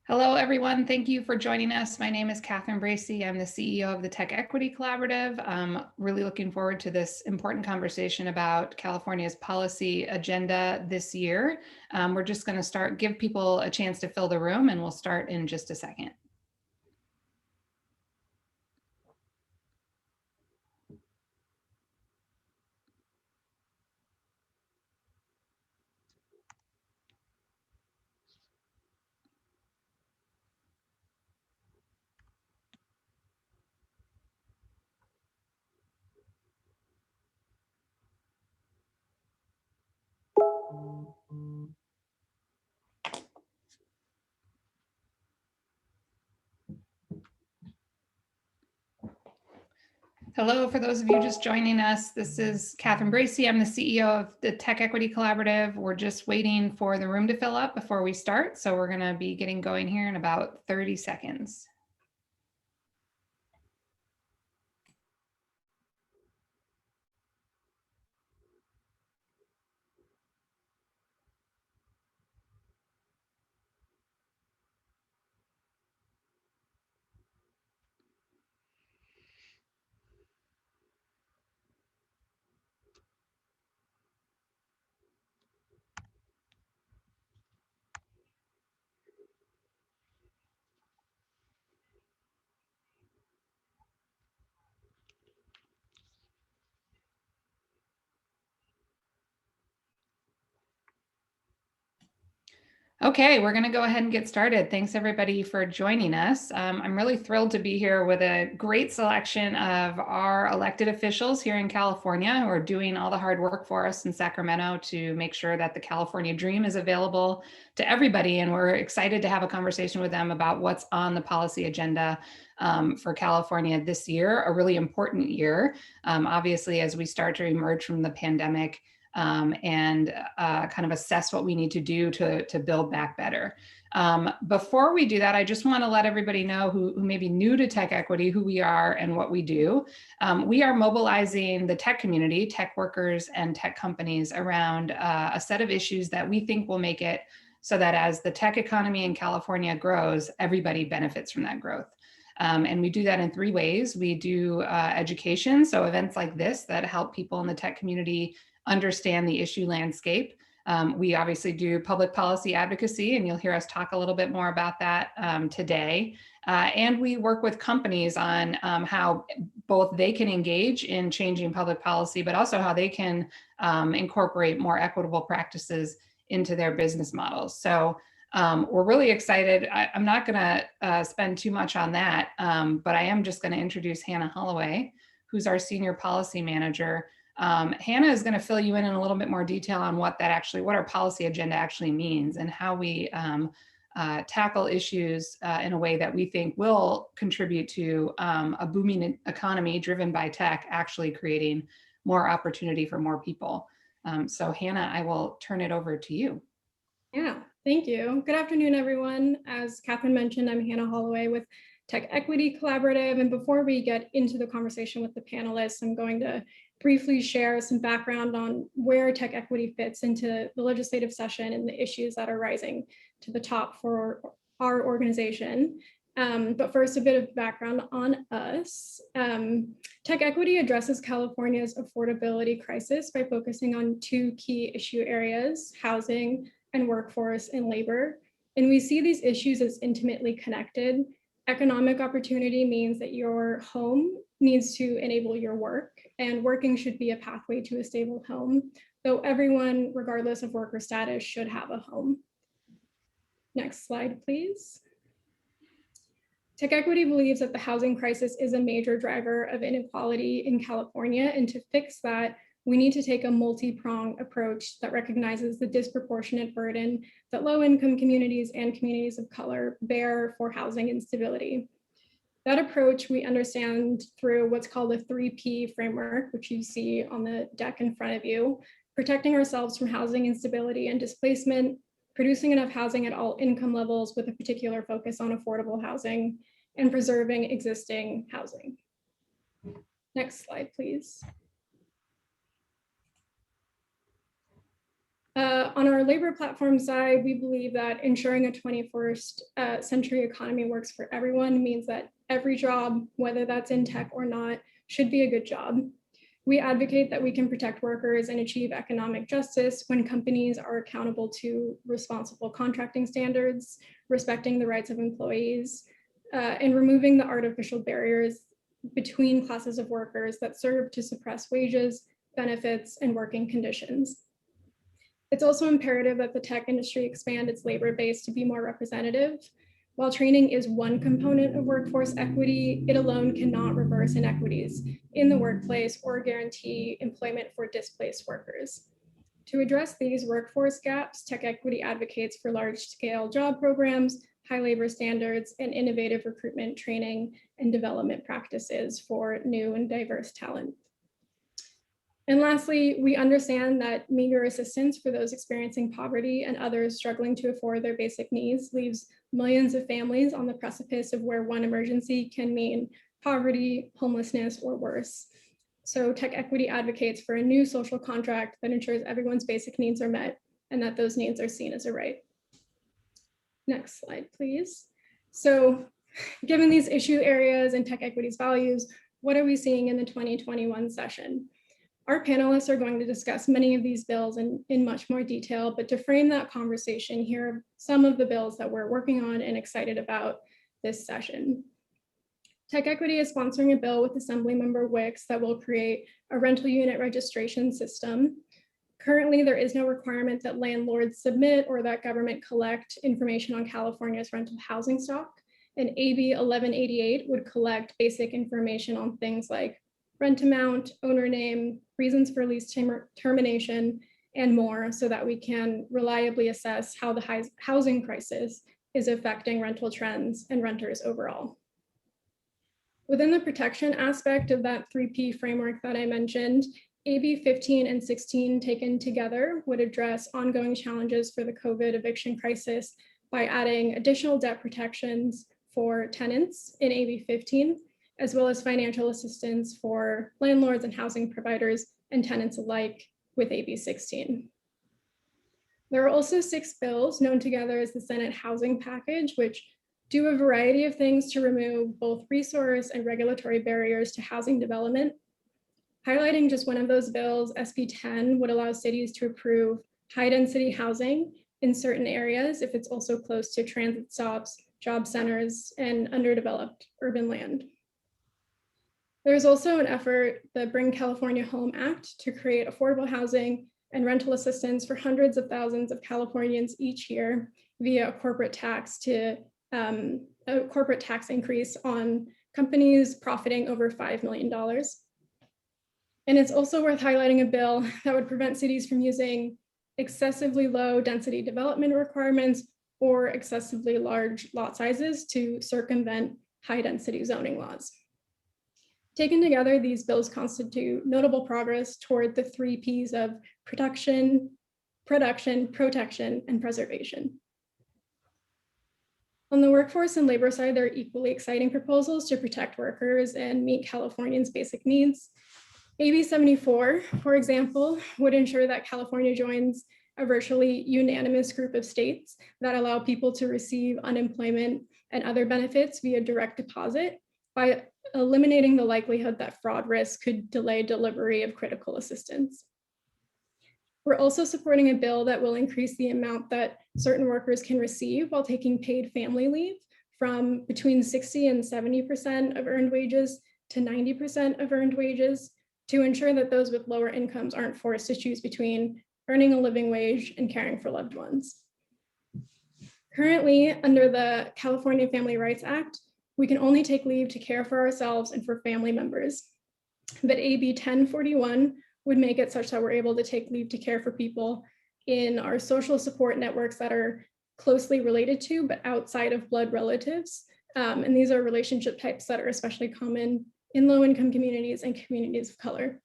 Hello, everyone. Thank you for joining us. My name is Catherine Bracy. I'm the CEO of the TechEquity Collaborative. I'm really looking forward to this important conversation about California's policy agenda this year. We're just going to give people a chance to fill the room, and we'll start in just a second. Hello, for those of you just joining us, this is Catherine Bracy. I'm the CEO of the TechEquity Collaborative. We're just waiting for the room to fill up before we start. So we're going to be getting going here in about 30 seconds. Okay, we're going to go ahead and get started. Thanks everybody for joining us. I'm really thrilled to be here with a great selection of our elected officials here in California who are doing all the hard work for us in Sacramento to make sure that the California dream is available to everybody. And we're excited to have a conversation with them about what's on the policy agenda for California this year, a really important year. Obviously, as we start to emerge from the pandemic, and kind of assess what we need to do to build back better. Before we do that, I just want to let everybody know who may be new to TechEquity, who we are and what we do. We are mobilizing the tech community, tech workers and tech companies around a set of issues that we think will make it so that as the tech economy in California grows, everybody benefits from that growth. And we do that in three ways. We do education, so events like this that help people in the tech community understand the issue landscape. We obviously do public policy advocacy, and you'll hear us talk a little bit more about that today. And we work with companies on how both they can engage in changing public policy, but also how they can incorporate more equitable practices into their business models. So we're really excited. I'm not going to spend too much on that, but I am just going to introduce Hannah Holloway, who's our Senior Policy Manager. Hannah is going to fill you in a little bit more detail on what our policy agenda actually means and how we tackle issues in a way that we think will contribute to a booming economy driven by tech, actually creating more opportunity for more people. So Hannah, I will turn it over to you. Yeah, thank you. Good afternoon, everyone. As Catherine mentioned, I'm Hannah Holloway with TechEquity Collaborative. And before we get into the conversation with the panelists, I'm going to briefly share some background on where TechEquity fits into the legislative session and the issues that are rising to the top for our organization. But first, a bit of background on us. TechEquity addresses California's affordability crisis by focusing on two key issue areas: housing and workforce and labor. And we see these issues as intimately connected. Economic opportunity means that your home needs to enable your work, and working should be a pathway to a stable home, though everyone, regardless of worker status, should have a home. Next slide, please. TechEquity believes that the housing crisis is a major driver of inequality in California, and to fix that, we need to take a multi-pronged approach that recognizes the disproportionate burden that low-income communities and communities of color bear for housing instability. That approach we understand through what's called the 3P framework, which you see on the deck in front of you: protecting ourselves from housing instability and displacement, producing enough housing at all income levels with a particular focus on affordable housing, and preserving existing housing. Next slide, please. On our labor platform side, we believe that ensuring a 21st century economy works for everyone means that every job, whether that's in tech or not, should be a good job. We advocate that we can protect workers and achieve economic justice when companies are accountable to responsible contracting standards, respecting the rights of employees, and removing the artificial barriers between classes of workers that serve to suppress wages, benefits, and working conditions. It's also imperative that the tech industry expand its labor base to be more representative. While training is one component of workforce equity, it alone cannot reverse inequities in the workplace or guarantee employment for displaced workers. To address these workforce gaps, TechEquity advocates for large-scale job programs, high labor standards, and innovative recruitment, training, and development practices for new and diverse talent. And lastly, we understand that meager assistance for those experiencing poverty and others struggling to afford their basic needs leaves millions of families on the precipice of where one emergency can mean poverty, homelessness, or worse. So TechEquity advocates for a new social contract that ensures everyone's basic needs are met and that those needs are seen as a right. Next slide, please. So given these issue areas and TechEquity's values, what are we seeing in the 2021 session? Our panelists are going to discuss many of these bills in much more detail, but to frame that conversation, here are some of the bills that we're working on and excited about this session. TechEquity is sponsoring a bill with Assemblymember Wicks that will create a rental unit registration system. Currently, there is no requirement that landlords submit or that government collect information on California's rental housing stock, and AB 1188 would collect basic information on things like rent amount, owner name, reasons for lease termination, and more, so that we can reliably assess how the housing crisis is affecting rental trends and renters overall. Within the protection aspect of that 3P framework that I mentioned, AB 15 and 16 taken together would address ongoing challenges for the COVID eviction crisis by adding additional debt protections for tenants in AB 15, as well as financial assistance for landlords and housing providers and tenants alike with AB 16. There are also 6 bills known together as the Senate Housing Package, which do a variety of things to remove both resource and regulatory barriers to housing development. Highlighting just one of those bills, SB 10 would allow cities to approve high-density housing in certain areas if it's also close to transit stops, job centers, and underdeveloped urban land. There's also an effort, the Bring California Home Act, to create affordable housing and rental assistance for hundreds of thousands of Californians each year via a corporate tax increase on companies profiting over $5 million. And it's also worth highlighting a bill that would prevent cities from using excessively low density development requirements or excessively large lot sizes to circumvent high density zoning laws. Taken together, these bills constitute notable progress toward the 3 Ps of production, protection, and preservation. On the workforce and labor side, there are equally exciting proposals to protect workers and meet Californians' basic needs. AB 74, for example, would ensure that California joins a virtually unanimous group of states that allow people to receive unemployment and other benefits via direct deposit by eliminating the likelihood that fraud risk could delay delivery of critical assistance. We're also supporting a bill that will increase the amount that certain workers can receive while taking paid family leave from between 60 and 70% of earned wages to 90% of earned wages to ensure that those with lower incomes aren't forced to choose between earning a living wage and caring for loved ones. Currently, under the California Family Rights Act, we can only take leave to care for ourselves and for family members. But AB 1041 would make it such that we're able to take leave to care for people in our social support networks that are closely related to, but outside of blood relatives. And these are relationship types that are especially common in low-income communities and communities of color.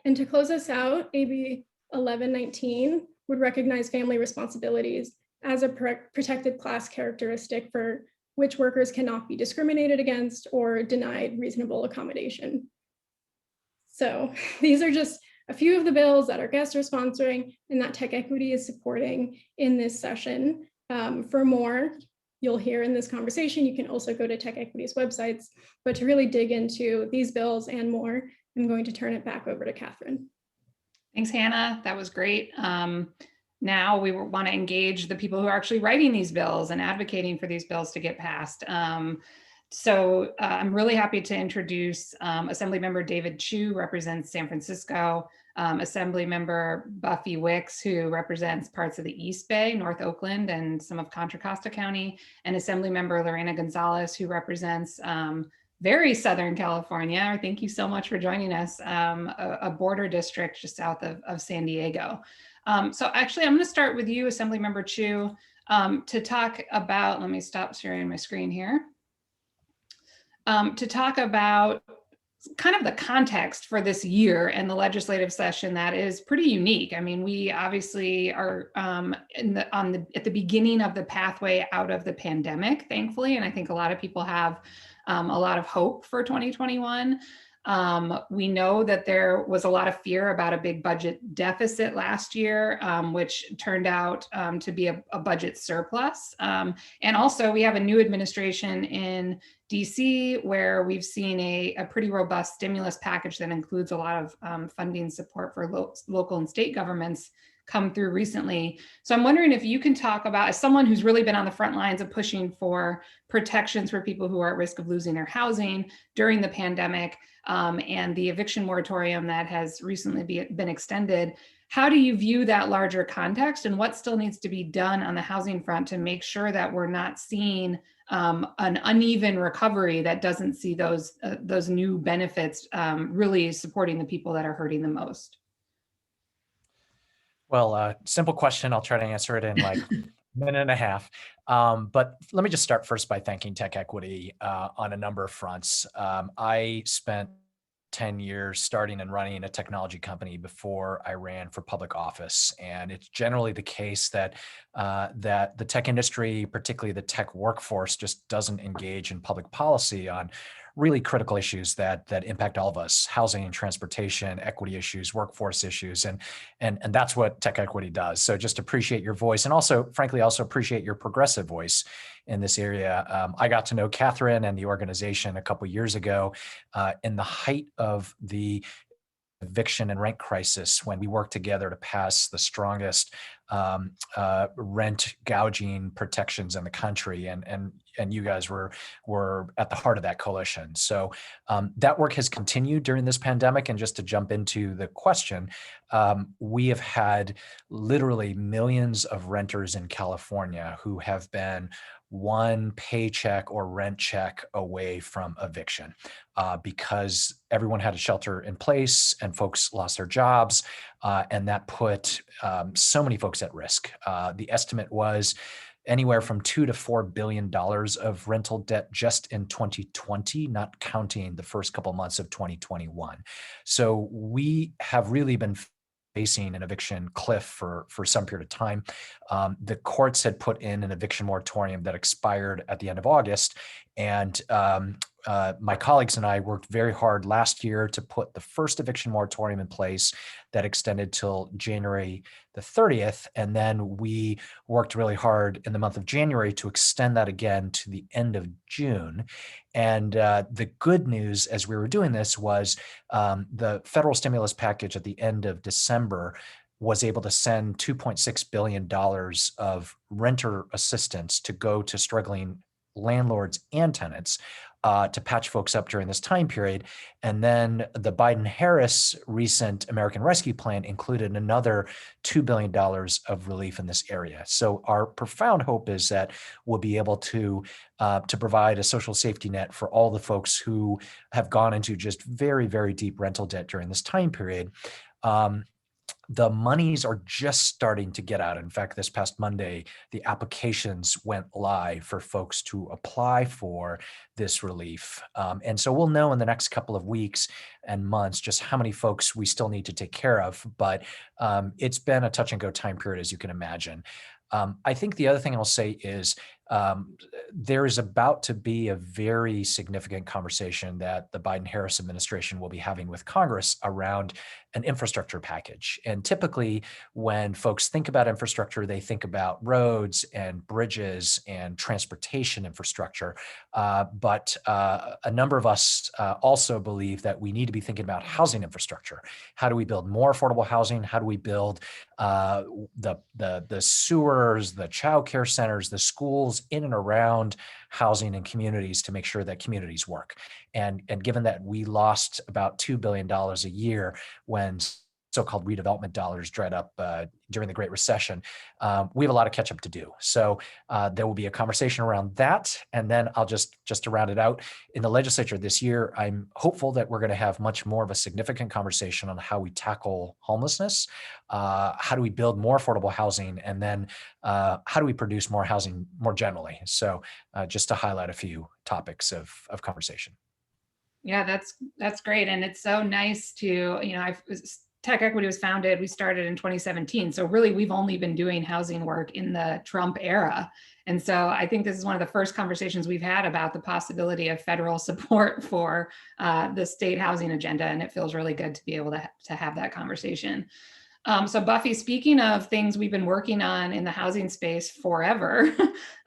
And to close us out, AB 1119 would recognize family responsibilities as a protected class characteristic for which workers cannot be discriminated against or denied reasonable accommodation. So these are just a few of the bills that our guests are sponsoring and that Tech Equity is supporting in this session. For more, you'll hear in this conversation, you can also go to Tech Equity's websites, but to really dig into these bills and more, I'm going to turn it back over to Catherine. Thanks, Hannah. That was great. Now we want to engage the people who are actually writing these bills and advocating for these bills to get passed. So I'm really happy to introduce Assemblymember David Chu, represents San Francisco, Assemblymember Buffy Wicks, who represents parts of the East Bay, North Oakland, and some of Contra Costa County, and Assemblymember Lorena Gonzalez, who represents very Southern California. Thank you so much for joining us, a border district just south of San Diego. So actually, I'm going to start with you, Assemblymember Chu, to talk about, let me stop sharing my screen here, to talk about kind of the context for this year and the legislative session that is pretty unique. I mean, we obviously are at the beginning of the pathway out of the pandemic, thankfully, and I think a lot of people have a lot of hope for 2021. We know that there was a lot of fear about a big budget deficit last year, which turned out to be a budget surplus. And also we have a new administration in DC where we've seen a pretty robust stimulus package that includes a lot of funding support for local and state governments come through recently. So I'm wondering if you can talk about, as someone who's really been on the front lines of pushing for protections for people who are at risk of losing their housing during the pandemic, and the eviction moratorium that has recently been extended, how do you view that larger context, and what still needs to be done on the housing front to make sure that we're not seeing an uneven recovery that doesn't see those new benefits really supporting the people that are hurting the most? Well, simple question. I'll try to answer it in like a minute and a half. But let me just start first by thanking Tech Equity on a number of fronts. I spent 10 years starting and running a technology company before I ran for public office. And it's generally the case that that the tech industry, particularly the tech workforce, just doesn't engage in public policy on really critical issues that impact all of us: housing, transportation, equity issues, workforce issues, and that's what Tech Equity does. So just appreciate your voice, and also, frankly, also appreciate your progressive voice in this area. I got to know Catherine and the organization a couple of years ago in the height of the eviction and rent crisis, when we worked together to pass the strongest rent gouging protections in the country, and you guys were at the heart of that coalition. So that work has continued during this pandemic. And just to jump into the question, we have had literally millions of renters in California who have been one paycheck or rent check away from eviction because everyone had a shelter in place and folks lost their jobs. And that put so many folks at risk. The estimate was anywhere from $2 to $4 billion of rental debt just in 2020, not counting the first couple months of 2021. So we have really been facing an eviction cliff for some period of time. The courts had put in an eviction moratorium that expired at the end of August. And my colleagues and I worked very hard last year to put the first eviction moratorium in place that extended till January the 30th. And then we worked really hard in the month of January to extend that again to the end of June. And the good news as we were doing this was the federal stimulus package at the end of December was able to send $2.6 billion of renter assistance to go to struggling landlords and tenants to patch folks up during this time period. And then the Biden-Harris recent American Rescue Plan included another $2 billion of relief in this area. So our profound hope is that we'll be able to provide a social safety net for all the folks who have gone into just very, very deep rental debt during this time period. The monies are just starting to get out. In fact, this past Monday, the applications went live for folks to apply for this relief. And so we'll know in the next couple of weeks and months just how many folks we still need to take care of. But it's been a touch and go time period, as you can imagine. I think the other thing I'll say is there is about to be a very significant conversation that the Biden-Harris administration will be having with Congress around an infrastructure package. And typically, when folks think about infrastructure, they think about roads and bridges and transportation infrastructure. But a number of us also believe that we need to be thinking about housing infrastructure. How do we build more affordable housing? How do we build the sewers, the childcare centers, the schools in and around housing and communities to make sure that communities work? And given that we lost about $2 billion a year when so-called redevelopment dollars dried up during the Great Recession, we have a lot of catch up to do. So there will be a conversation around that. And then I'll just to round it out, in the legislature this year, I'm hopeful that we're going to have much more of a significant conversation on how we tackle homelessness, how do we build more affordable housing, and then how do we produce more housing more generally. So just to highlight a few topics of conversation. Yeah, that's great. And it's so nice to, TechEquity was founded, we started in 2017. So really, we've only been doing housing work in the Trump era. And so I think this is one of the first conversations we've had about the possibility of federal support for the state housing agenda. And it feels really good to be able to have that conversation. So Buffy, speaking of things we've been working on in the housing space forever,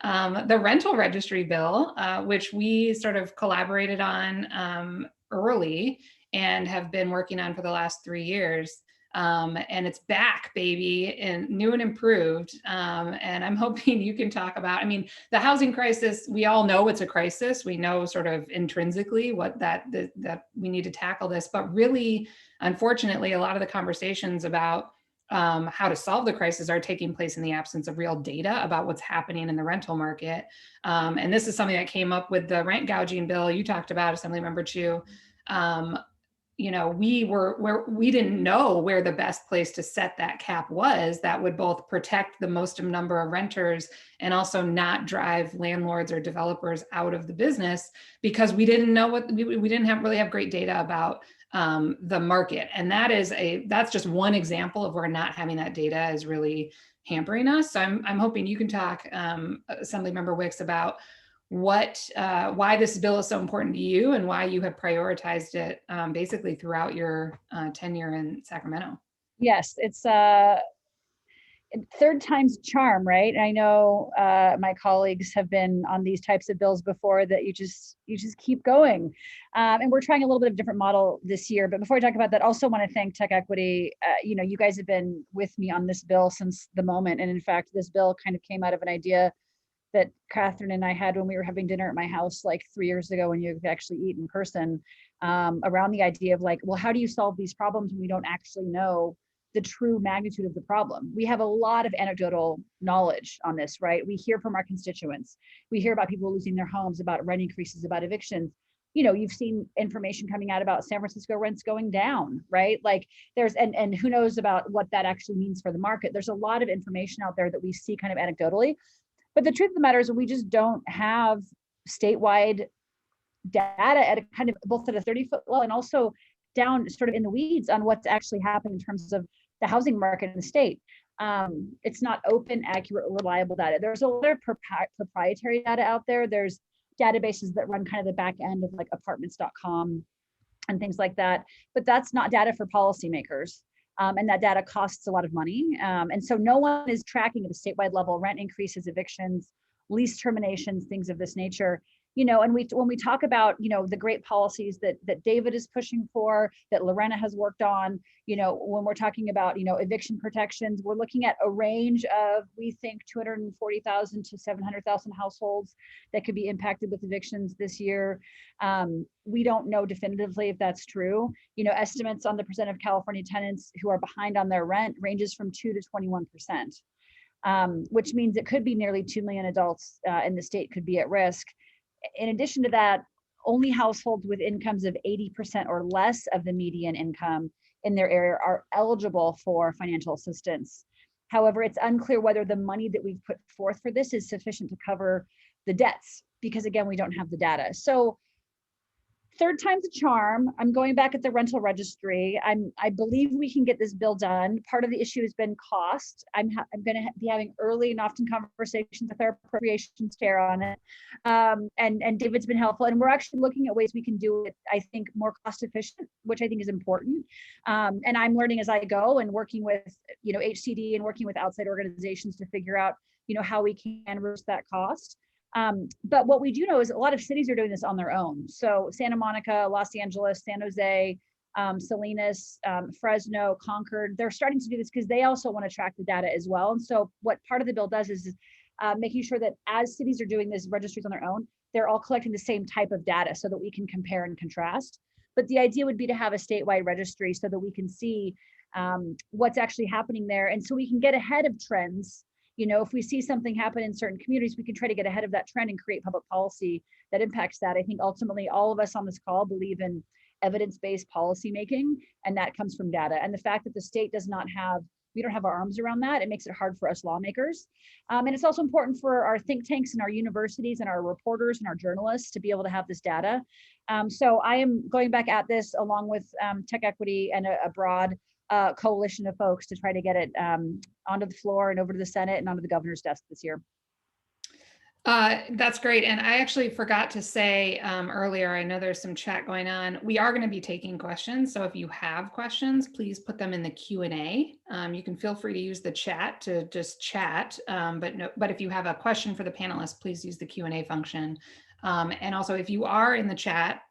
the rental registry bill, which we sort of collaborated on early and have been working on for the last 3 years. And it's back, baby, and new and improved. And I'm hoping you can talk about, the housing crisis, we all know it's a crisis. We know sort of intrinsically what that we need to tackle this, but really, unfortunately, a lot of the conversations about how to solve the crisis are taking place in the absence of real data about what's happening in the rental market. And this is something that came up with the rent gouging bill you talked about, Assemblymember Chu. We didn't know where the best place to set that cap was that would both protect the most number of renters and also not drive landlords or developers out of the business, because we didn't know we didn't really have great data about the market. And that's just one example of where not having that data is really hampering us. So I'm hoping you can talk, Assemblymember Wicks, about why this bill is so important to you and why you have prioritized it basically throughout your tenure in Sacramento. Yes, it's third time's charm, right? I know my colleagues have been on these types of bills before, that you just keep going. And we're trying a little bit of a different model this year. But before I talk about that, I also want to thank TechEquity. You guys have been with me on this bill since the moment. And in fact, this bill kind of came out of an idea that Catherine and I had when we were having dinner at my house like 3 years ago, when you could actually eat in person, around the idea of like, well, how do you solve these problems when we don't actually know the true magnitude of the problem? We have a lot of anecdotal knowledge on this, right? We hear from our constituents. We hear about people losing their homes, about rent increases, about evictions. You've seen information coming out about San Francisco rents going down, right? Like and who knows about what that actually means for the market. There's a lot of information out there that we see kind of anecdotally. But the truth of the matter is we just don't have statewide data at a kind of both at a 30-foot level and also down sort of in the weeds on what's actually happening in terms of the housing market in the state. It's not open, accurate, reliable data. There's a lot of proprietary data out there. There's databases that run kind of the back end of like apartments.com and things like that. But that's not data for policymakers. And that data costs a lot of money. And so no one is tracking at a statewide level rent increases, evictions, lease terminations, things of this nature. And when we talk about, the great policies that David is pushing for, that Lorena has worked on, when we're talking about, eviction protections, we're looking at a range of, we think 240,000 to 700,000 households that could be impacted with evictions this year. We don't know definitively if that's true. Estimates on the percent of California tenants who are behind on their rent ranges from 2 to 21%, which means it could be nearly 2 million adults in the state could be at risk. In addition to that, only households with incomes of 80% or less of the median income in their area are eligible for financial assistance. However, it's unclear whether the money that we've put forth for this is sufficient to cover the debts, because again, we don't have the data. So third time's a charm. I'm going back at the rental registry. I believe we can get this bill done. Part of the issue has been cost. I'm going to be having early and often conversations with our appropriations chair on it. And David's been helpful. And we're actually looking at ways we can do it, I think, more cost efficient, which I think is important. And I'm learning as I go and working with, HCD and working with outside organizations to figure out, how we can reduce that cost. But what we do know is a lot of cities are doing this on their own. So Santa Monica, Los Angeles, San Jose, Salinas, Fresno, Concord, they're starting to do this because they also want to track the data as well. And so what part of the bill does is making sure that as cities are doing this registries on their own, they're all collecting the same type of data so that we can compare and contrast. But the idea would be to have a statewide registry so that we can see what's actually happening there. And so we can get ahead of trends. If we see something happen in certain communities, we can try to get ahead of that trend and create public policy that impacts that. I think ultimately all of us on this call believe in evidence-based policy making, and that comes from data. And the fact that the state we don't have our arms around that, it makes it hard for us lawmakers. And it's also important for our think tanks and our universities and our reporters and our journalists to be able to have this data. So I am going back at this along with TechEquity and a broad coalition of folks to try to get it onto the floor and over to the Senate and onto the governor's desk this year. That's great. And I actually forgot to say earlier, I know there's some chat going on. We are going to be taking questions. So if you have questions, please put them in the Q&A. You can feel free to use the chat to just chat. But if you have a question for the panelists, please use the Q&A function. And also if you are in the chat,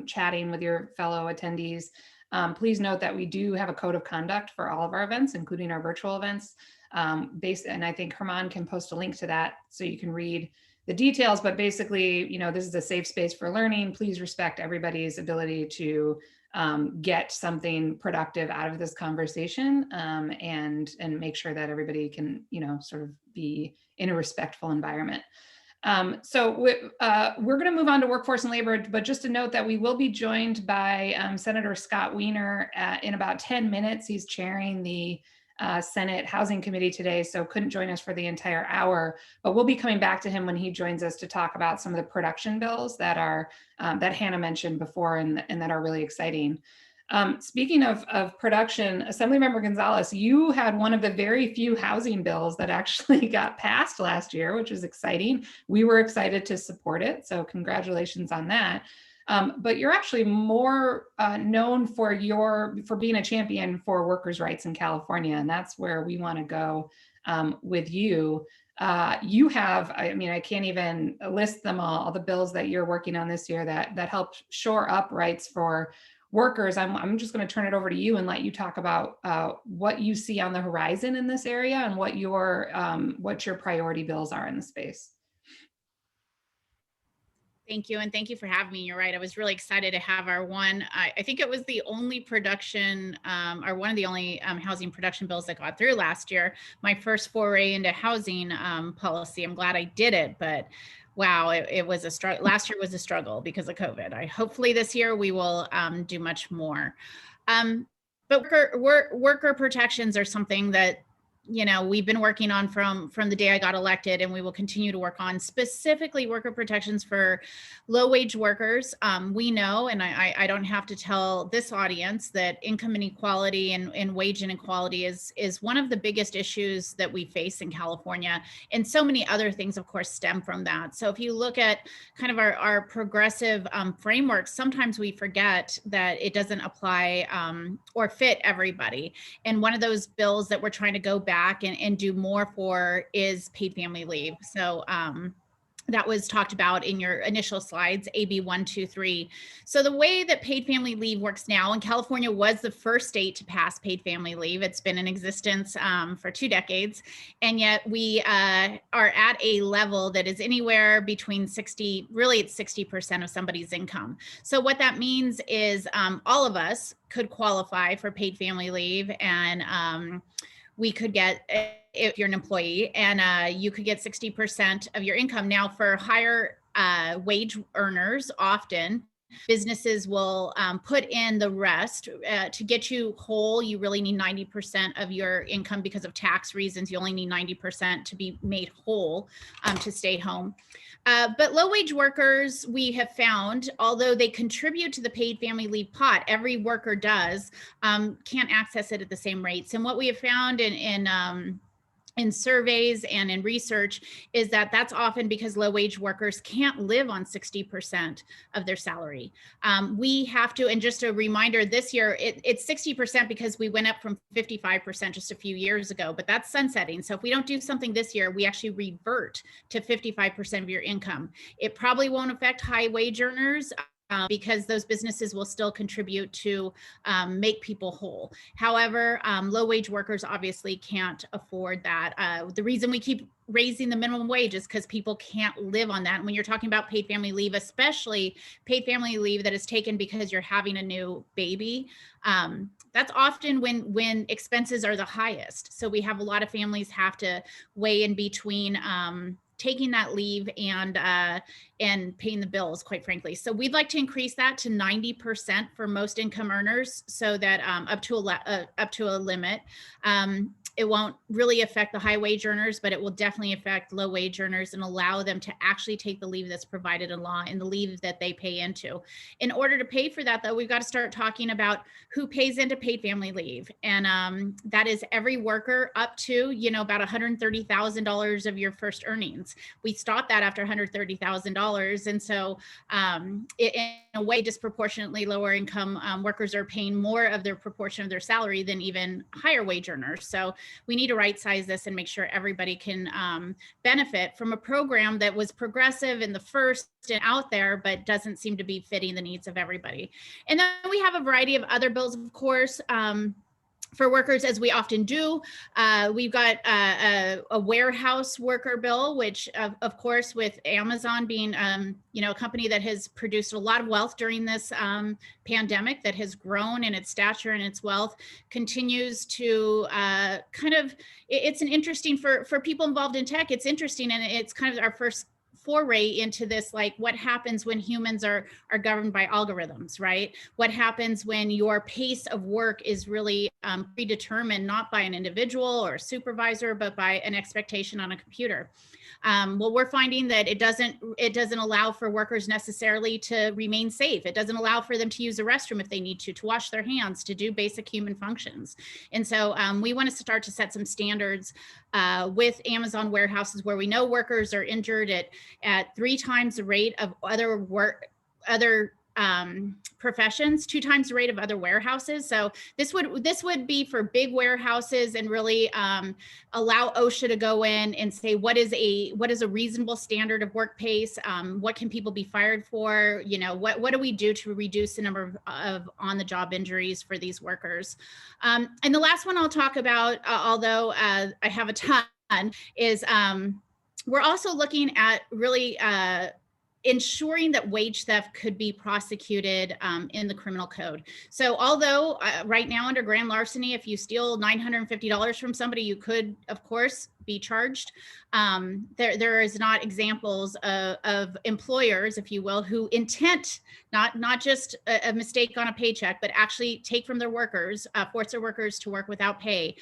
chatting with your fellow attendees, please note that we do have a code of conduct for all of our events, including our virtual events. And I think Herman can post a link to that so you can read the details. But basically, this is a safe space for learning. Please respect everybody's ability to get something productive out of this conversation, and make sure that everybody can, sort of be in a respectful environment. So we're going to move on to workforce and labor, but just to note that we will be joined by Senator Scott Wiener in about 10 minutes. He's chairing the Senate Housing Committee today, so couldn't join us for the entire hour, but we'll be coming back to him when he joins us to talk about some of the production bills that are that Hannah mentioned before and that are really exciting. Speaking of production, Assemblymember Gonzalez, you had one of the very few housing bills that actually got passed last year, which is exciting. We were excited to support it, so congratulations on that. But you're actually more known for being a champion for workers' rights in California, and that's where we want to go with you. You have, I can't even list them all the bills that you're working on this year that help shore up rights for workers. I'm just going to turn it over to you and let you talk about what you see on the horizon in this area and what your priority bills are in the space. Thank you. And thank you for having me. You're right. I was really excited to have our I think it was the only production or one of the only housing production bills that got through last year. My first foray into housing policy. I'm glad I did it, but wow, it was a struggle. Last year was a struggle because of COVID. Hopefully this year we will do much more. But worker protections are something that we've been working on from the day I got elected, and we will continue to work on specifically worker protections for low wage workers. We know, and I don't have to tell this audience, that income inequality and wage inequality is one of the biggest issues that we face in California. And so many other things, of course, stem from that. So if you look at kind of our progressive framework, sometimes we forget that it doesn't apply or fit everybody. And one of those bills that we're trying to go back and do more for is paid family leave. So that was talked about in your initial slides, AB 123. So the way that paid family leave works now, and California was the first state to pass paid family leave. It's been in existence for 2 decades. And yet we are at a level that is anywhere between 60% of somebody's income. So what that means is all of us could qualify for paid family leave, and we could get, if you're an employee, and you could get 60% of your income. Now for higher wage earners, often businesses will put in the rest. To get you whole, you really need 90% of your income because of tax reasons. You only need 90% to be made whole to stay home. But low-wage workers, we have found, although they contribute to the paid family leave pot, every worker does, can't access it at the same rates. And what we have found in surveys and in research is that that's often because low-wage workers can't live on 60% of their salary. We have to, and just a reminder, this year it's 60% because we went up from 55% just a few years ago, but that's sunsetting. So if we don't do something this year, we actually revert to 55% of your income. It probably won't affect high wage earners, because those businesses will still contribute to make people whole. However, low-wage workers obviously can't afford that. The reason we keep raising the minimum wage is because people can't live on that. And when you're talking about paid family leave, especially paid family leave that is taken because you're having a new baby, that's often when expenses are the highest. So we have a lot of families have to weigh in between taking that leave and paying the bills, quite frankly. So we'd like to increase that to 90% for most income earners, so that up to a limit. It won't really affect the high wage earners, but it will definitely affect low wage earners and allow them to actually take the leave that's provided in law and the leave that they pay into. In order to pay for that, though, we've got to start talking about who pays into paid family leave. And that is every worker up to, about $130,000 of your first earnings. We stopped that after $130,000. And so in a way, disproportionately lower income workers are paying more of their proportion of their salary than even higher wage earners. So we need to right size this and make sure everybody can benefit from a program that was progressive in the first and out there, but doesn't seem to be fitting the needs of everybody. And then we have a variety of other bills, of course, for workers, as we often do. We've got a warehouse worker bill, which of course, with Amazon being a company that has produced a lot of wealth during this pandemic, that has grown in its stature and its wealth, continues to it's an interesting, for people involved in tech, it's interesting, and it's kind of our first foray into this, like what happens when humans are governed by algorithms, right? What happens when your pace of work is really predetermined, not by an individual or a supervisor, but by an expectation on a computer. Well, we're finding that it doesn't allow for workers necessarily to remain safe. It doesn't allow for them to use the restroom if they need to wash their hands, to do basic human functions. And so we want to start to set some standards with Amazon warehouses where we know workers are injured at 3 times the rate of other professions, 2 times the rate of other warehouses. So this would be for big warehouses, and really allow OSHA to go in and say, what is a reasonable standard of work pace? What can people be fired for? What do we do to reduce the number of on-the-job injuries for these workers? And the last one I'll talk about, although I have a ton, is we're also looking at really ensuring that wage theft could be prosecuted in the criminal code. So although right now under grand larceny, if you steal $950 from somebody, you could, of course, be charged. There is not examples of employers, if you will, who intent, not just a mistake on a paycheck, but actually take from their workers, force their workers to work without pay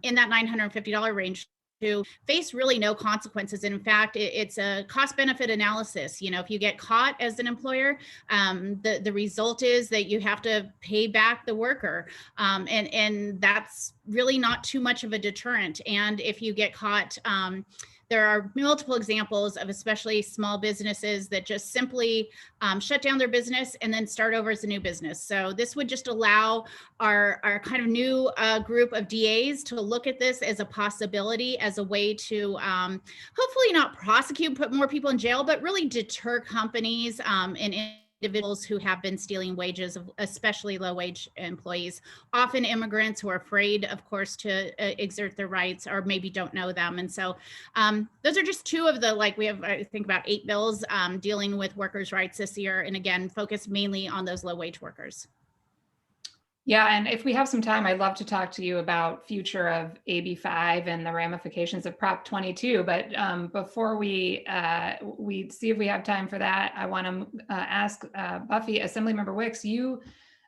in that $950 range, to face really no consequences. And in fact, it's a cost benefit analysis. If you get caught as an employer, the result is that you have to pay back the worker. And that's really not too much of a deterrent. And if you get caught, there are multiple examples of especially small businesses that just simply shut down their business and then start over as a new business. So this would just allow our kind of new group of DAs to look at this as a possibility, as a way to hopefully not prosecute, put more people in jail, but really deter companies and individuals who have been stealing wages of especially low wage employees, often immigrants who are afraid, of course, to exert their rights, or maybe don't know them. And so those are just 2 of the, we have, I think, about 8 bills dealing with workers' rights this year. And again, focus mainly on those low wage workers. Yeah, and if we have some time, I'd love to talk to you about future of AB5 and the ramifications of Prop 22. But before we see if we have time for that, I want to ask Buffy, Assemblymember Wicks, you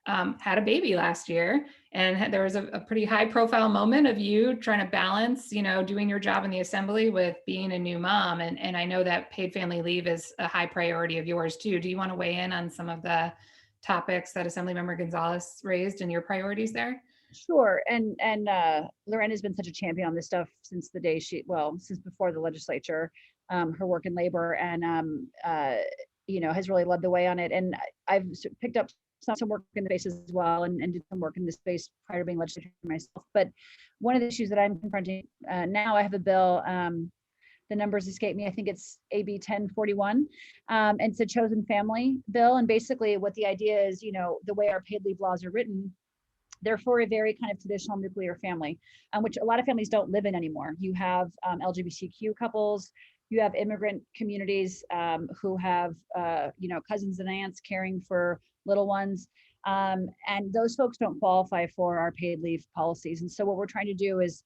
had a baby last year, and there was a pretty high-profile moment of you trying to balance, you know, doing your job in the assembly with being a new mom. And I know that paid family leave is a high priority of yours too. Do you want to weigh in on some of the topics that Assemblymember Gonzalez raised and your priorities there? Sure. And Lorraine has been such a champion on this stuff since the day since before the legislature, her work in labor, and has really led the way on it. And I've picked up some work in the space as well, and did some work in the space prior to being legislator myself. But one of the issues that I'm confronting now, I have a bill, the numbers escape me, I think it's AB 1041. And it's a chosen family bill. And basically what the idea is, the way our paid leave laws are written, they're for a very kind of traditional nuclear family, which a lot of families don't live in anymore. You have LGBTQ couples, you have immigrant communities who have, cousins and aunts caring for little ones. And those folks don't qualify for our paid leave policies. And so what we're trying to do is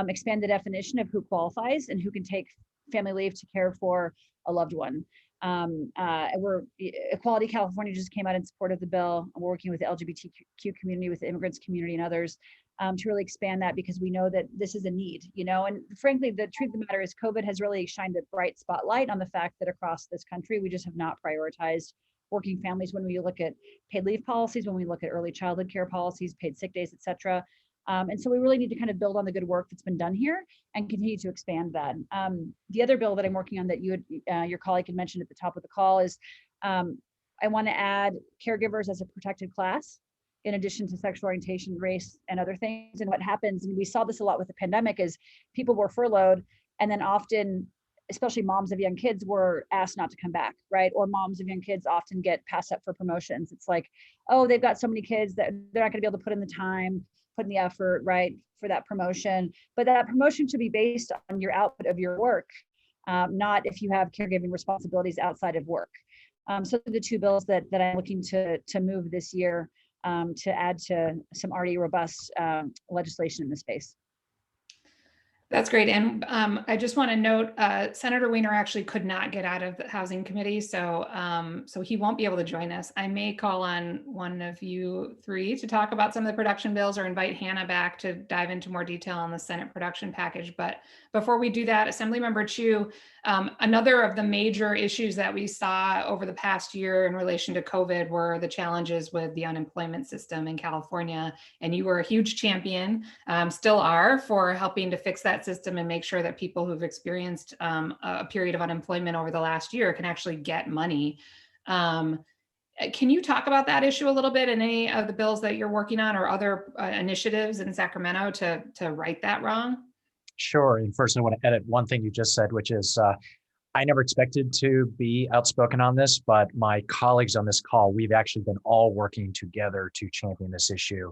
expand the definition of who qualifies and who can take family leave to care for a loved one. Equality California just came out in support of the bill. We're working with the LGBTQ community, with the immigrants community and others to really expand that, because we know that this is a need, and frankly, the truth of the matter is COVID has really shined a bright spotlight on the fact that across this country, we just have not prioritized working families when we look at paid leave policies, when we look at early childhood care policies, paid sick days, et cetera. And so we really need to kind of build on the good work that's been done here and continue to expand that. The other bill that I'm working on that your colleague had mentioned at the top of the call is I want to add caregivers as a protected class, in addition to sexual orientation, race, and other things. And what happens, and we saw this a lot with the pandemic, is people were furloughed, and then often, especially moms of young kids, were asked not to come back, right? Or moms of young kids often get passed up for promotions. It's like, oh, they've got so many kids that they're not going to be able to put in the time, put in the effort, right, for that promotion. But that promotion should be based on your output of your work, not if you have caregiving responsibilities outside of work. So the two bills that I'm looking to move this year to add to some already robust legislation in this space. That's great. And I just want to note, Senator Weiner actually could not get out of the Housing Committee, so he won't be able to join us. I may call on one of you three to talk about some of the production bills, or invite Hannah back to dive into more detail on the Senate production package. But before we do that, Assemblymember Chu, another of the major issues that we saw over the past year in relation to COVID were the challenges with the unemployment system in California. And you were a huge champion, still are, for helping to fix that system and make sure that people who've experienced a period of unemployment over the last year can actually get money. Can you talk about that issue a little bit, and any of the bills that you're working on, or other initiatives in Sacramento to right that wrong? Sure. And first, I want to edit one thing you just said, which is I never expected to be outspoken on this, but my colleagues on this call, we've actually been all working together to champion this issue.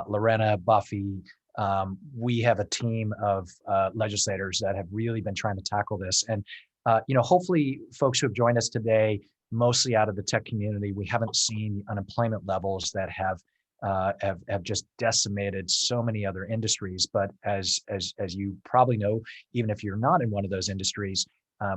Lorena, Buffy, we have a team of legislators that have really been trying to tackle this. And, hopefully folks who have joined us today, mostly out of the tech community, we haven't seen the unemployment levels that have just decimated so many other industries. But as you probably know, even if you're not in one of those industries,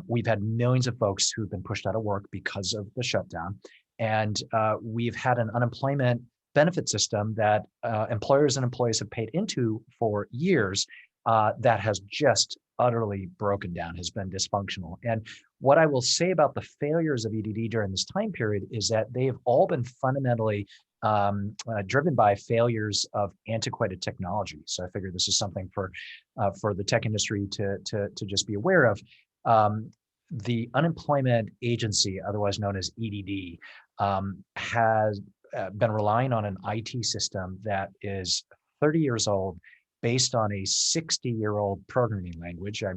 we've had millions of folks who've been pushed out of work because of the shutdown. And we've had an unemployment benefit system that employers and employees have paid into for years that has just utterly broken down, has been dysfunctional. And what I will say about the failures of EDD during this time period is that they have all been fundamentally driven by failures of antiquated technology. So I figure this is something for the tech industry to just be aware of. The Unemployment Agency, otherwise known as EDD, has been relying on an IT system that is 30 years old, based on a 60-year-old programming language. I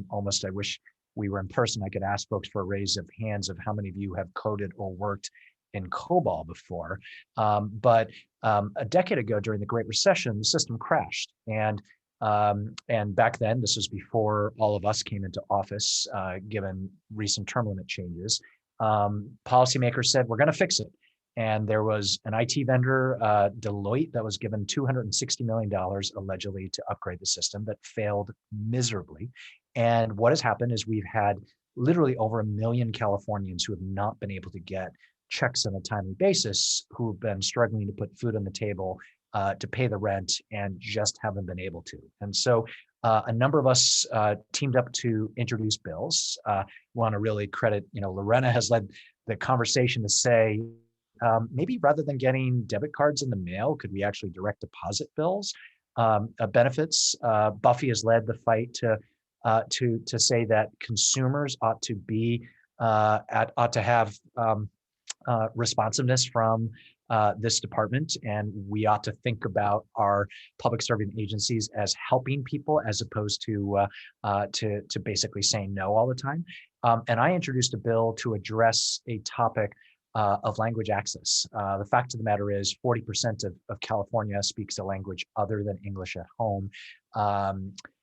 wish we were in person. I could ask folks for a raise of hands of how many of you have coded or worked in COBOL before. But a decade ago, during the Great Recession, the system crashed. And back then, this was before all of us came into office, given recent term limit changes, policymakers said, we're going to fix it. And there was an IT vendor, Deloitte, that was given $260 million allegedly to upgrade the system that failed miserably. And what has happened is we've had literally over 1 million Californians who have not been able to get checks on a timely basis, who have been struggling to put food on the table, to pay the rent, and just haven't been able to. And so a number of us teamed up to introduce bills. Want to really credit, Lorena has led the conversation to say, maybe rather than getting debit cards in the mail, could we actually direct deposit bills, benefits? Buffy has led the fight to say that consumers ought to have responsiveness from this department, and we ought to think about our public serving agencies as helping people as opposed to basically saying no all the time. And I introduced a bill to address a topic of language access. The fact of the matter is 40% of California speaks a language other than English at home.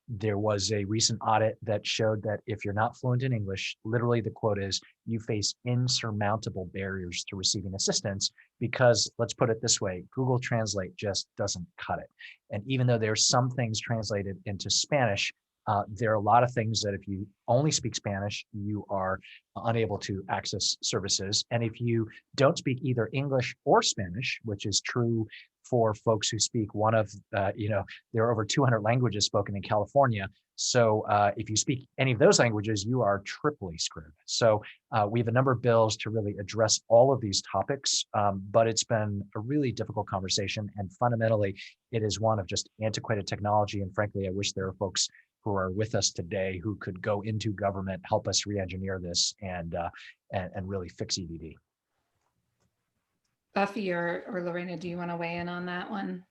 There was a recent audit that showed that if you're not fluent in English, literally the quote is, you face insurmountable barriers to receiving assistance because, let's put it this way, Google Translate just doesn't cut it. And even though there's some things translated into Spanish, there are a lot of things that if you only speak Spanish, you are unable to access services. And if you don't speak either English or Spanish, which is true for folks who speak one of, there are over 200 languages spoken in California. So if you speak any of those languages, you are triply screwed. So we have a number of bills to really address all of these topics, but it's been a really difficult conversation. And fundamentally, it is one of just antiquated technology. And frankly, I wish there were folks who are with us today who could go into government, help us re-engineer this, and really fix EDD. Buffy or Lorena, do you want to weigh in on that one?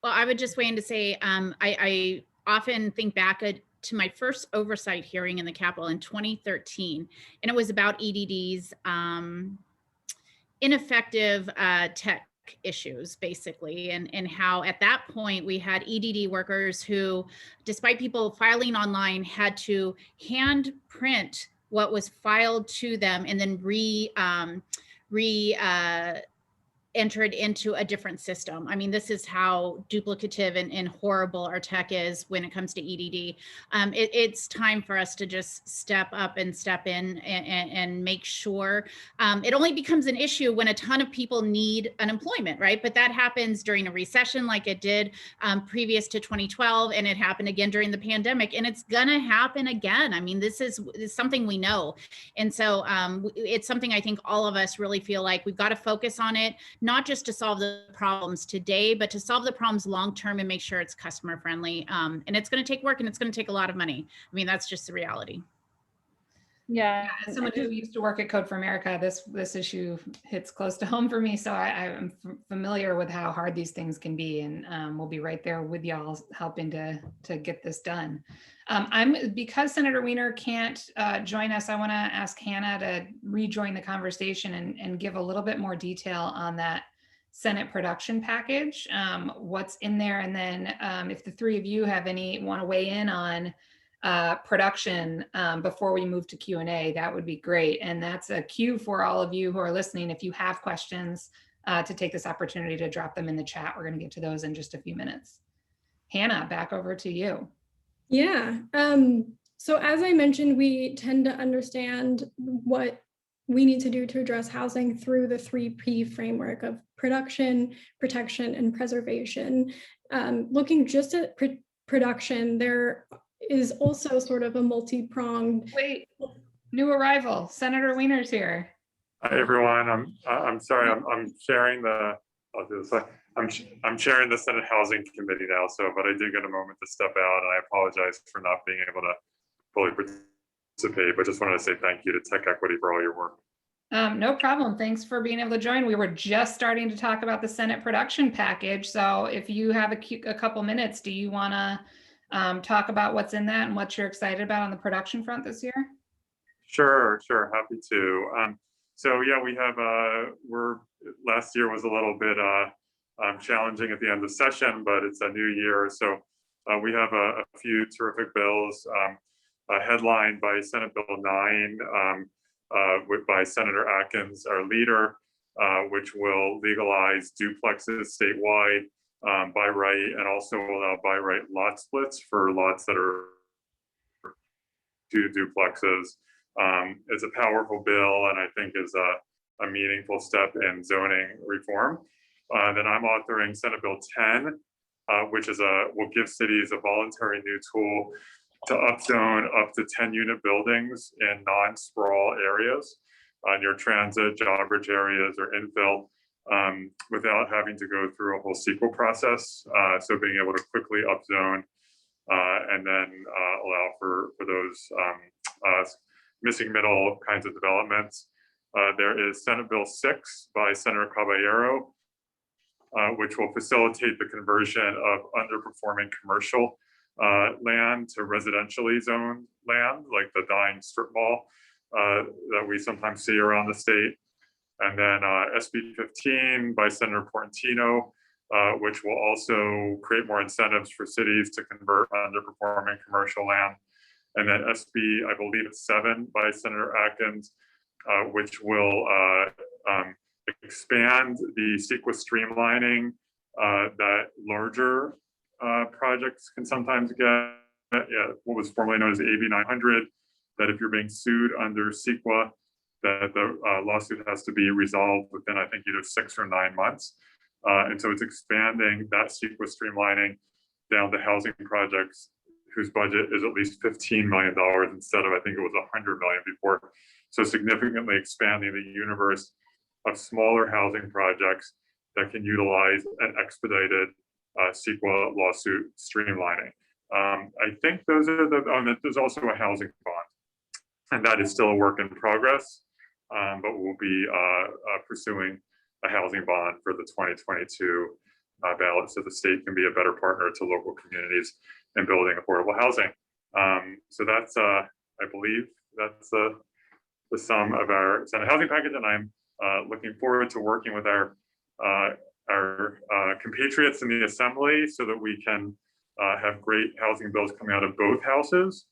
Well, I would just weigh in to say, I often think back to my first oversight hearing in the Capitol in 2013, and it was about EDD's ineffective tech issues, basically, and how at that point we had EDD workers who, despite people filing online, had to hand print what was filed to them and then entered into a different system. I mean, this is how duplicative and horrible our tech is when it comes to EDD. It's time for us to just step up and step in and make sure. It only becomes an issue when a ton of people need unemployment, right? But that happens during a recession like it did previous to 2012, and it happened again during the pandemic, and it's gonna happen again. I mean, this is something we know. And so it's something I think all of us really feel like we've got to focus on it, not just to solve the problems today, but to solve the problems long-term and make sure it's customer friendly. And it's going to take work and it's going to take a lot of money. I mean, that's just the reality. Yeah. As someone who used to work at Code for America, this issue hits close to home for me. So I'm familiar with how hard these things can be, and we'll be right there with y'all helping to get this done. Because Senator Wiener can't join us, I want to ask Hannah to rejoin the conversation and give a little bit more detail on that Senate production package, what's in there, and then if the three of you have want to weigh in on production before we move to Q&A, that would be great. And that's a cue for all of you who are listening. If you have questions, to take this opportunity to drop them in the chat. We're going to get to those in just a few minutes. Hannah, back over to you. Yeah. So as I mentioned, we tend to understand what we need to do to address housing through the 3P framework of production, protection, and preservation. Looking just at production, there is also sort of a multi-pronged. Wait, new arrival, Senator Wiener's here. Hi everyone. I'm sorry. I'm sharing the. I'll do this. I'm sharing the Senate Housing Committee now. So, but I did get a moment to step out, and I apologize for not being able to fully participate. But just wanted to say thank you to TechEquity for all your work. No problem. Thanks for being able to join. We were just starting to talk about the Senate production package. So, if you have a couple minutes, do you want to talk about what's in that and what you're excited about on the production front this year? Sure. Happy to. So yeah, we have. Last year was a little bit challenging at the end of session, but it's a new year, so we have a few terrific bills. Headlined by Senate Bill 9, by Senator Atkins, our leader, which will legalize duplexes statewide by right, and also allow by right lot splits for lots that are 2 duplexes. It's a powerful bill, and I think is a meaningful step in zoning reform. Then I'm authoring Senate Bill 10, which is will give cities a voluntary new tool to upzone up to 10-unit buildings in non-sprawl areas, near transit, job-rich areas, or infill, without having to go through a whole CEQA process. So being able to quickly upzone and then allow for those missing middle kinds of developments. There is Senate Bill 6 by Senator Caballero, which will facilitate the conversion of underperforming commercial land to residentially zoned land, like the dying strip mall that we sometimes see around the state. And then SB 15 by Senator Portantino, which will also create more incentives for cities to convert underperforming commercial land. And then SB, I believe it's 7 by Senator Atkins, which will expand the CEQA streamlining that larger projects can sometimes get. What was formerly known as AB 900, that if you're being sued under CEQA, that the lawsuit has to be resolved within, I think, either 6 or 9 months. And so it's expanding that CEQA streamlining down to housing projects whose budget is at least $15 million instead of, I think it was $100 million before. So significantly expanding the universe of smaller housing projects that can utilize an expedited CEQA lawsuit streamlining. I think those are there's also a housing bond, and that is still a work in progress, but we'll be pursuing a housing bond for the 2022 ballot, so the state can be a better partner to local communities in building affordable housing. So that's, I believe, that's the sum of our Senate housing package, and I'm looking forward to working with our compatriots in the Assembly so that we can have great housing bills coming out of both houses,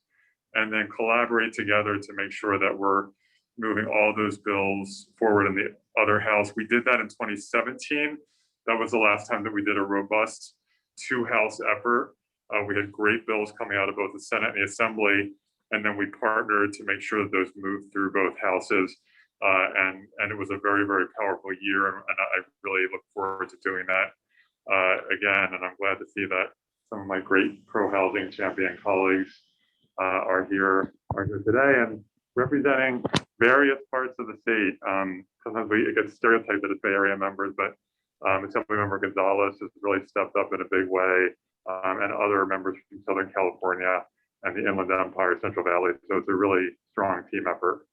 and then collaborate together to make sure that we're moving all those bills forward in the other house. We did that in 2017. That was the last time that we did a robust 2-house effort. We had great bills coming out of both the Senate and the Assembly, and then we partnered to make sure that those moved through both houses. And it was a very, very powerful year, and I really look forward to doing that again. And I'm glad to see that some of my great pro-housing champion colleagues are here today and representing various parts of the state. Sometimes it gets stereotyped that it's Bay Area members, but Assemblymember Gonzalez has really stepped up in a big way, and other members from Southern California and the Inland Empire, Central Valley. So it's a really strong team effort.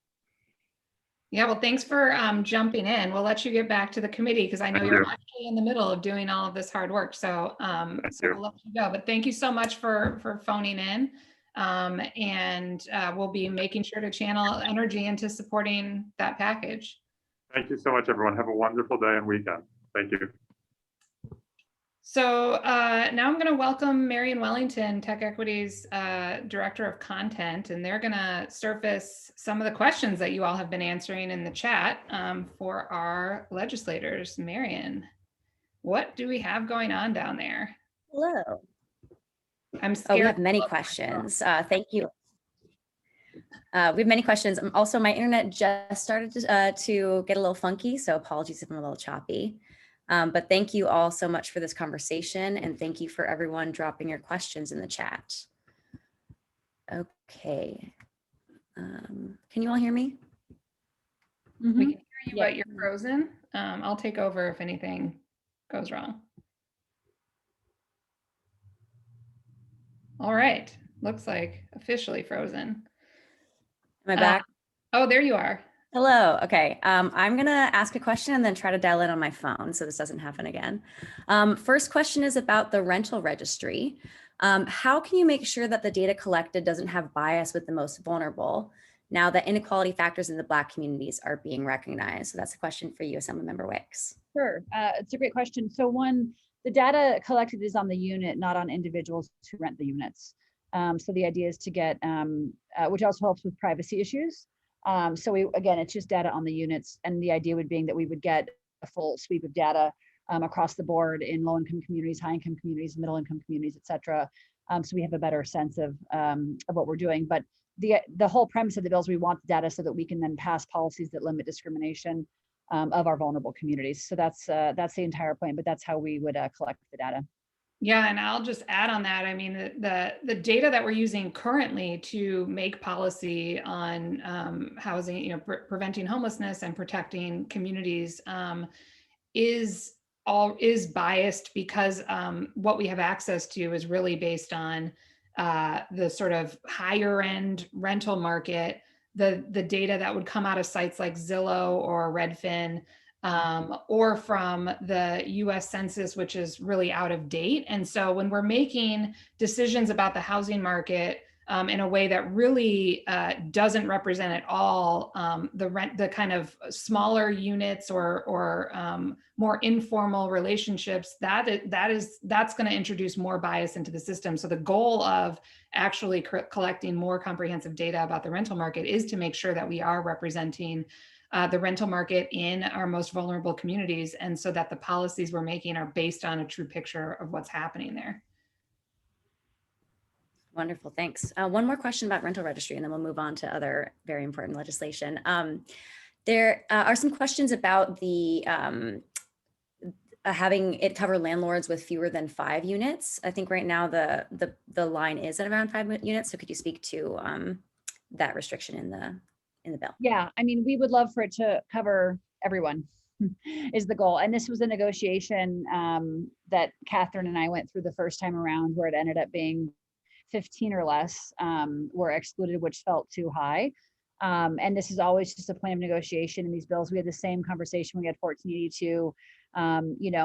Yeah, well, thanks for jumping in. We'll let you get back to the committee because I know you're actually in the middle of doing all of this hard work. So, we'll let you go. But thank you so much for phoning in. And we'll be making sure to channel energy into supporting that package. Thank you so much, everyone. Have a wonderful day and weekend. Thank you. So now I'm going to welcome Marion Wellington, TechEquity's Director of Content, and they're going to surface some of the questions that you all have been answering in the chat for our legislators. Marion, what do we have going on down there? Hello. I'm scared. We have many questions. Thank you. We have many questions. Also, my internet just started to get a little funky, so apologies if I'm a little choppy. But thank you all so much for this conversation, and thank you for everyone dropping your questions in the chat. Okay. Can you all hear me? We can hear you, but you're frozen. I'll take over if anything goes wrong. All right. Looks like officially frozen. Am I back? Oh, there you are. Hello. Okay. I'm going to ask a question and then try to dial in on my phone so this doesn't happen again. First question is about the rental registry. How can you make sure that the data collected doesn't have bias with the most vulnerable now that inequality factors in the Black communities are being recognized? So that's a question for you, Assemblymember Wicks. Sure, it's a great question. So one, the data collected is on the unit, not on individuals who rent the units. So the idea is to get, which also helps with privacy issues. So again, it's just data on the units. And the idea would being that we would get a full sweep of data across the board in low-income communities, high-income communities, middle-income communities, et cetera. So we have a better sense of what we're doing. But the whole premise of the bills, we want the data so that we can then pass policies that limit discrimination of our vulnerable communities. So that's the entire point, but that's how we would collect the data. Yeah, and I'll just add on that. I mean, the data that we're using currently to make policy on housing, preventing homelessness and protecting communities is biased because what we have access to is really based on the sort of higher end rental market, the data that would come out of sites like Zillow or Redfin, or from the US Census, which is really out of date. And so when we're making decisions about the housing market in a way that really doesn't represent at all the kind of smaller units or more informal relationships, that's going to introduce more bias into the system. So the goal of actually collecting more comprehensive data about the rental market is to make sure that we are representing the rental market in our most vulnerable communities, and so that the policies we're making are based on a true picture of what's happening there. Wonderful, thanks. One more question about rental registry, and then we'll move on to other very important legislation. There are some questions about the having it cover landlords with fewer than 5 units. I think right now the line is at around 5 units. So could you speak to that restriction in the bill? Yeah, I mean, we would love for it to cover everyone is the goal. And this was a negotiation that Catherine and I went through the first time around, where it ended up being 15 or less were excluded, which felt too high. And this is always just a point of negotiation in these bills. We had the same conversation. We had 1482,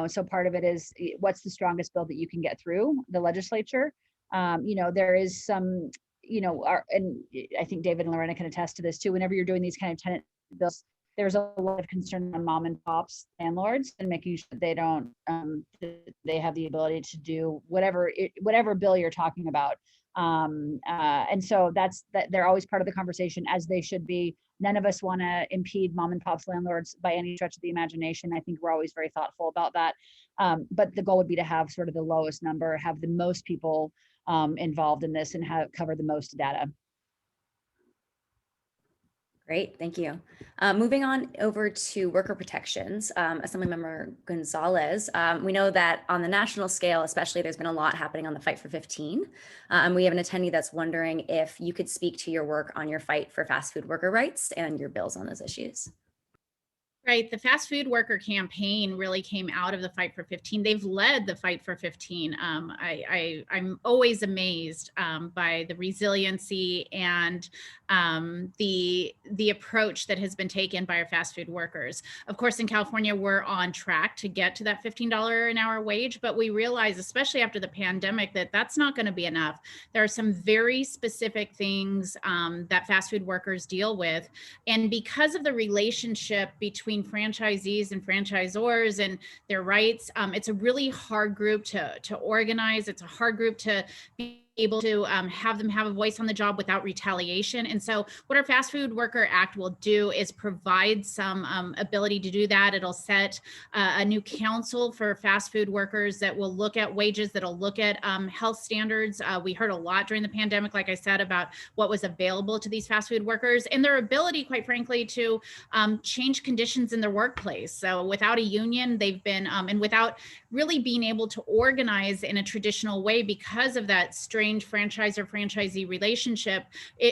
so part of it is what's the strongest bill that you can get through the legislature. There is some, and I think David and Lorena can attest to this too. Whenever you're doing these kind of tenant bills, there's a lot of concern on mom and pops landlords and making sure that they don't, they have the ability to do whatever bill you're talking about. And so they're always part of the conversation, as they should be. None of us want to impede mom and pops landlords by any stretch of the imagination. I think we're always very thoughtful about that. But the goal would be to have sort of the lowest number, have the most people involved in this, and cover the most data. Great, thank you. Moving on over to worker protections, Assemblymember Gonzalez. We know that on the national scale, especially, there's been a lot happening on the Fight for 15. And we have an attendee that's wondering if you could speak to your work on your fight for fast food worker rights and your bills on those issues. Right. The fast food worker campaign really came out of the Fight for 15. They've led the Fight for 15. I'm always amazed by the resiliency and the approach that has been taken by our fast food workers. Of course, in California, we're on track to get to that $15 an hour wage, but we realize, especially after the pandemic, that that's not going to be enough. There are some very specific things that fast food workers deal with. And because of the relationship between franchisees and franchisors and their rights, it's a really hard group to organize. It's a hard group to be able to have them have a voice on the job without retaliation. And so what our Fast Food Worker Act will do is provide some ability to do that. It'll set a new council for fast food workers that will look at wages, that'll look at health standards. We heard a lot during the pandemic, like I said, about what was available to these fast food workers and their ability, quite frankly, to change conditions in their workplace. So without a union, they've been, and without really being able to organize in a traditional way because of that strange franchisor-franchisee relationship,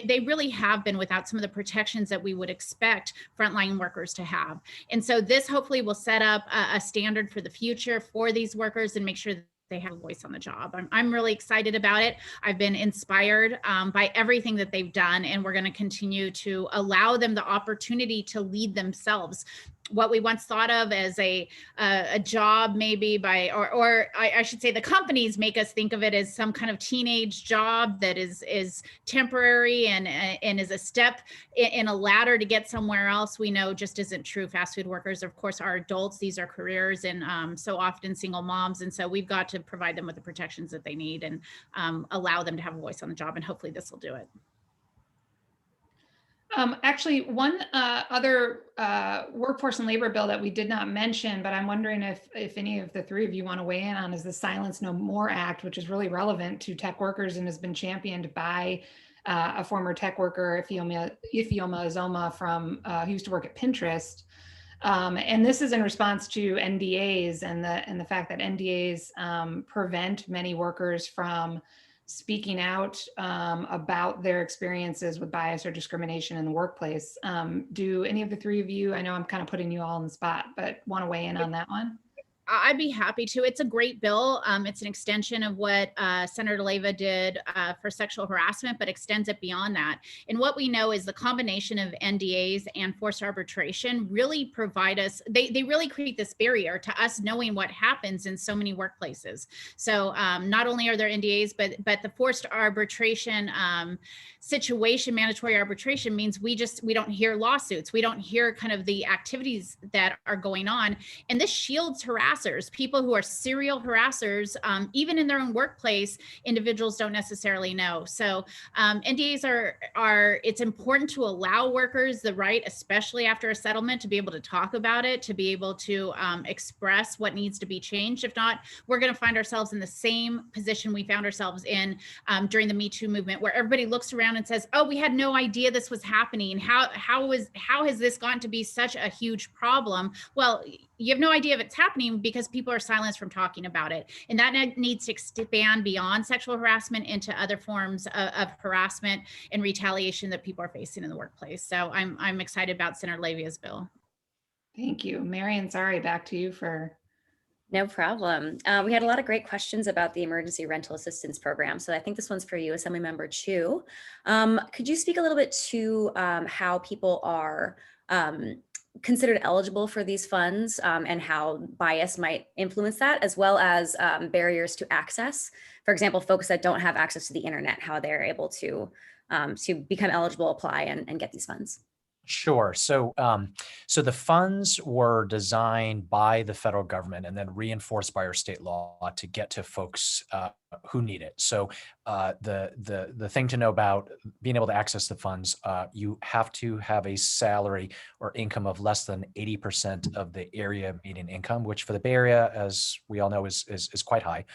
they really have been without some of the protections that we would expect frontline workers to have. And so this hopefully will set up a standard for the future for these workers and make sure that they have a voice on the job. I'm really excited about it. I've been inspired by everything that they've done, and we're going to continue to allow them the opportunity to lead themselves. What we once thought of as a job, maybe or I should say the companies make us think of it as some kind of teenage job that is temporary and is a step in a ladder to get somewhere else. We know just isn't true. Fast food workers, of course, are adults. These are careers, and so often single moms. And so we've got to provide them with the protections that they need and allow them to have a voice on the job. And hopefully this will do it. Actually, one other workforce and labor bill that we did not mention, but I'm wondering if any of the three of you want to weigh in on, is the Silence No More Act, which is really relevant to tech workers and has been championed by a former tech worker, Ifeoma Azoma, from who used to work at Pinterest. And this is in response to NDAs and the fact that NDAs prevent many workers from speaking out about their experiences with bias or discrimination in the workplace. Do any of the three of you, I know I'm kind of putting you all on the spot, but want to weigh in on that one? I'd be happy to. It's a great bill. It's an extension of what Senator Leyva did for sexual harassment, but extends it beyond that. And what we know is the combination of NDAs and forced arbitration really provide us, they really create this barrier to us knowing what happens in so many workplaces. So not only are there NDAs, but the forced arbitration situation, mandatory arbitration, means we don't hear lawsuits. We don't hear kind of the activities that are going on. And this shields harassers, people who are serial harassers, even in their own workplace, individuals don't necessarily know. So NDAs are, it's important to allow workers the right, especially after a settlement, to be able to talk about it, to be able to express what needs to be changed. If not, we're going to find ourselves in the same position we found ourselves in during the Me Too movement, where everybody looks around and says, oh, we had no idea this was happening. How has this gotten to be such a huge problem? Well, you have no idea if it's happening because people are silenced from talking about it. And that needs to expand beyond sexual harassment into other forms of harassment and retaliation that people are facing in the workplace. So I'm excited about Senator Levia's bill. Thank you. Marian, sorry, back to you for... No problem. We had a lot of great questions about the emergency rental assistance program. So I think this one's for you, Assemblymember Chu. Could you speak a little bit to how people are considered eligible for these funds and how bias might influence that, as well as barriers to access? For example, folks that don't have access to the internet, how they're able to become eligible, apply, and get these funds. Sure. So the funds were designed by the federal government and then reinforced by our state law to get to folks who need it. So the thing to know about being able to access the funds, you have to have a salary or income of less than 80% of the area median income, which for the Bay Area, as we all know, is quite high.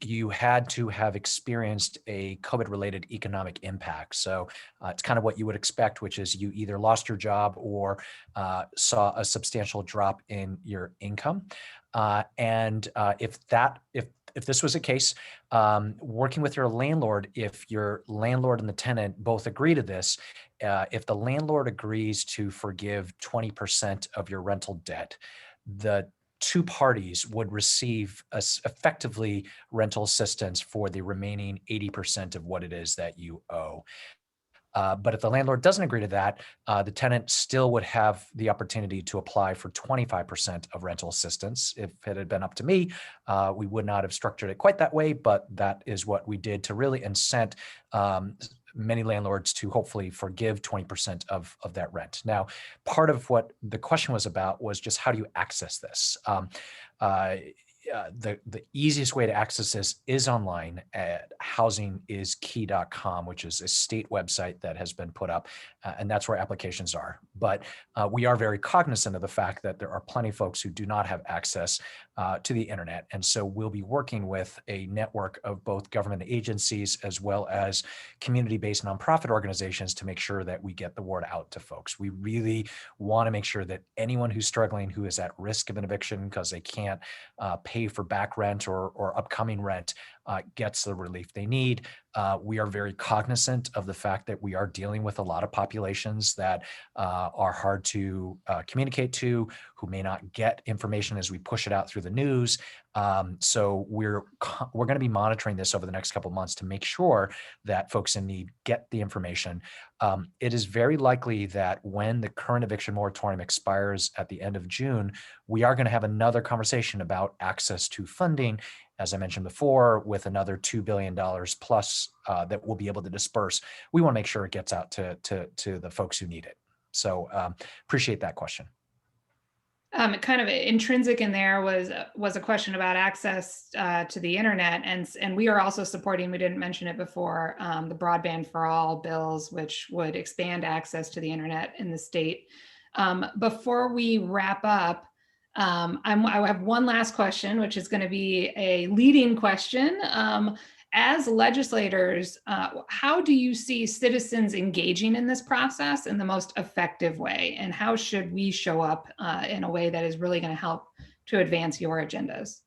You had to have experienced a COVID-related economic impact. So it's kind of what you would expect, which is you either lost your job or saw a substantial drop in your income. If this was the case, working with your landlord, if your landlord and the tenant both agree to this, if the landlord agrees to forgive 20% of your rental debt, the two parties would receive effectively rental assistance for the remaining 80% of what it is that you owe. But if the landlord doesn't agree to that, the tenant still would have the opportunity to apply for 25% of rental assistance. If it had been up to me, we would not have structured it quite that way, but that is what we did to really incent many landlords to hopefully forgive 20% of that rent. Now, part of what the question was about was just how do you access this? The easiest way to access this is online at housingiskey.com, which is a state website that has been put up, and that's where applications are. But we are very cognizant of the fact that there are plenty of folks who do not have access to the internet. And so we'll be working with a network of both government agencies as well as community-based nonprofit organizations to make sure that we get the word out to folks. We really want to make sure that anyone who's struggling, who is at risk of an eviction because they can't pay for back rent or upcoming rent, gets the relief they need. We are very cognizant of the fact that we are dealing with a lot of populations that are hard to communicate to, who may not get information as we push it out through the news. So we're going to be monitoring this over the next couple of months to make sure that folks in need get the information. It is very likely that when the current eviction moratorium expires at the end of June, we are going to have another conversation about access to funding, as I mentioned before, with another $2 billion plus that we'll be able to disperse. We want to make sure it gets out to the folks who need it. So appreciate that question. Kind of intrinsic in there was a question about access to the internet, and we are also supporting, we didn't mention it before, the Broadband for All bills, which would expand access to the internet in the state. Before we wrap up, I have one last question, which is going to be a leading question. As legislators, how do you see citizens engaging in this process in the most effective way? And how should we show up in a way that is really going to help to advance your agendas?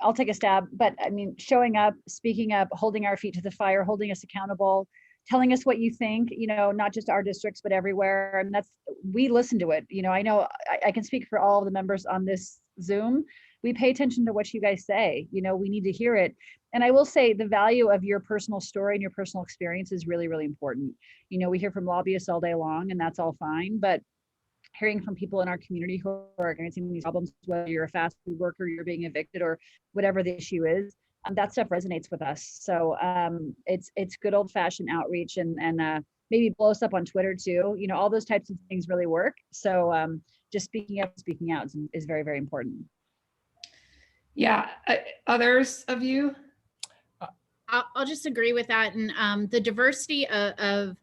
I'll take a stab, but I mean, showing up, speaking up, holding our feet to the fire, holding us accountable, telling us what you think, not just our districts, but everywhere. And we listen to it. I know I can speak for all of the members on this Zoom. We pay attention to what you guys say. We need to hear it. And I will say the value of your personal story and your personal experience is really, really important. We hear from lobbyists all day long, and that's all fine. But hearing from people in our community who are experiencing these problems, whether you're a fast food worker, you're being evicted, or whatever the issue is, that stuff resonates with us. So it's good old fashioned outreach and maybe blow us up on Twitter too. All those types of things really work. So just speaking up, speaking out is very, very important. Yeah. Others of you? I'll just agree with that. And the diversity of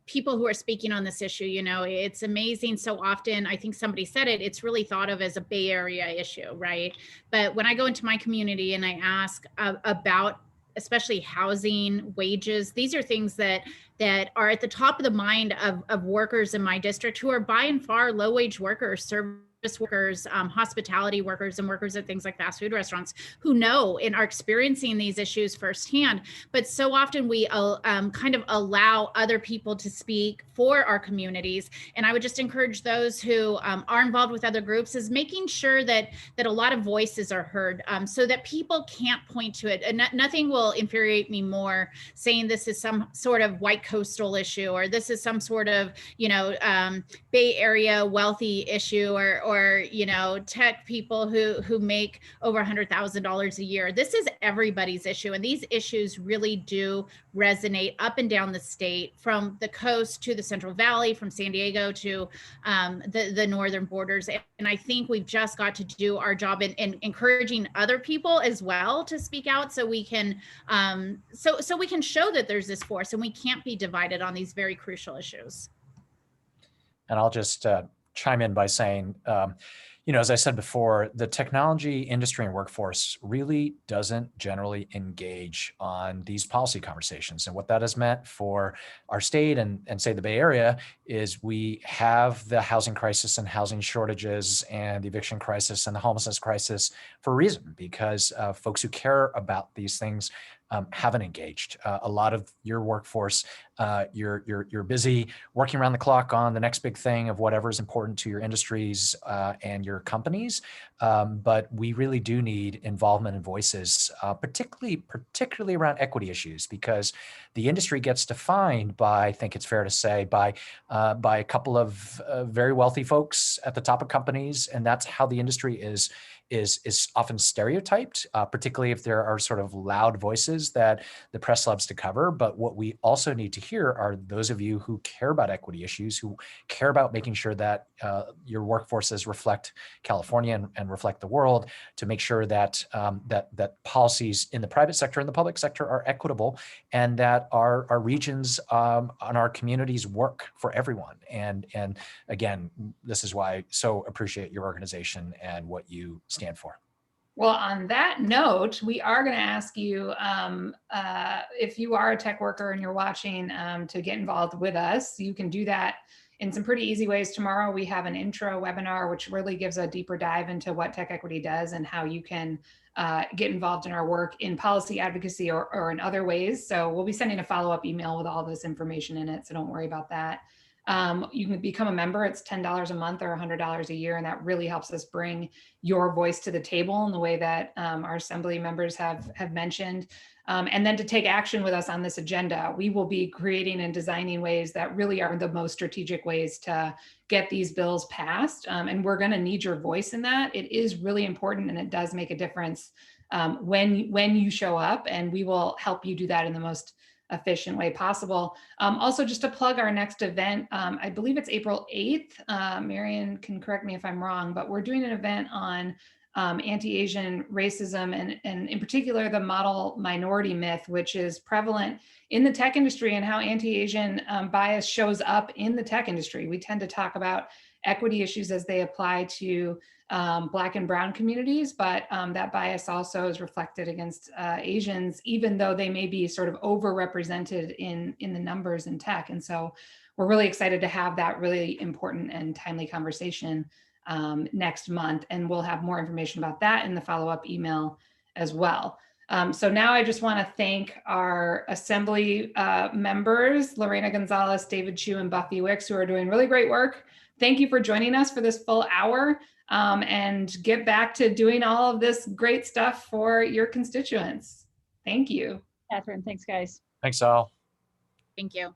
people who are speaking on this issue, it's amazing. So often, I think somebody said it, it's really thought of as a Bay Area issue, right? But when I go into my community and I ask about especially housing, wages, these are things that are at the top of the mind of workers in my district who are by and far low wage workers, service workers, hospitality workers, and workers at things like fast food restaurants who know and are experiencing these issues firsthand. But so often we kind of allow other people to speak for our communities. And I would just encourage those who are involved with other groups is making sure that a lot of voices are heard so that people can't point to it. And nothing will infuriate me more saying this is some sort of white coastal issue, or this is some sort of, Bay Area wealthy issue, or tech people who make over $100,000 a year. This is everybody's issue. And these issues really do resonate up and down the state, from the coast to the Central Valley, from San Diego to the northern borders. And I think we've just got to do our job in encouraging other people as well to speak out, so we can so we can show that there's this force and we can't be divided on these very crucial issues. And I'll just chime in by saying, as I said before, the technology industry and workforce really doesn't generally engage on these policy conversations. And what that has meant for our state and say the Bay Area is we have the housing crisis and housing shortages and the eviction crisis and the homelessness crisis for a reason, because folks who care about these things haven't engaged. A lot of your workforce, you're busy working around the clock on the next big thing of whatever is important to your industries and your companies. But we really do need involvement and voices, particularly around equity issues, because the industry gets defined by, I think it's fair to say, by a couple of very wealthy folks at the top of companies, and that's how the industry is often stereotyped, particularly if there are sort of loud voices that the press loves to cover. But what we also need to hear are those of you who care about equity issues, who care about making sure that your workforces reflect California and reflect the world, to make sure that that policies in the private sector and the public sector are equitable, and that our regions and our communities work for everyone. And again, this is why I so appreciate your organization and what you stand for. Well, on that note, we are going to ask you, if you are a tech worker and you're watching, to get involved with us. You can do that in some pretty easy ways. Tomorrow, we have an intro webinar, which really gives a deeper dive into what Tech Equity does and how you can get involved in our work in policy advocacy or in other ways. So we'll be sending a follow-up email with all this information in it, so don't worry about that. You can become a member. It's $10 a month or $100 a year. And that really helps us bring your voice to the table in the way that our assembly members have mentioned. And then to take action with us on this agenda, we will be creating and designing ways that really are the most strategic ways to get these bills passed. And we're going to need your voice in that. It is really important, and it does make a difference when you show up, and we will help you do that in the most efficient way possible. Also, just to plug our next event, I believe it's April 8th. Marion can correct me if I'm wrong, but we're doing an event on anti-Asian racism and in particular the model minority myth, which is prevalent in the tech industry, and how anti-Asian bias shows up in the tech industry. We tend to talk about equity issues as they apply to Black and Brown communities, but that bias also is reflected against Asians, even though they may be sort of overrepresented in the numbers in tech. And so we're really excited to have that really important and timely conversation next month, and we'll have more information about that in the follow-up email as well. So now I just want to thank our assembly members, Lorena Gonzalez, David Chu, and Buffy Wicks, who are doing really great work. Thank you for joining us for this full hour, and get back to doing all of this great stuff for your constituents. Thank you. Catherine, thanks, guys. Thanks all. Thank you.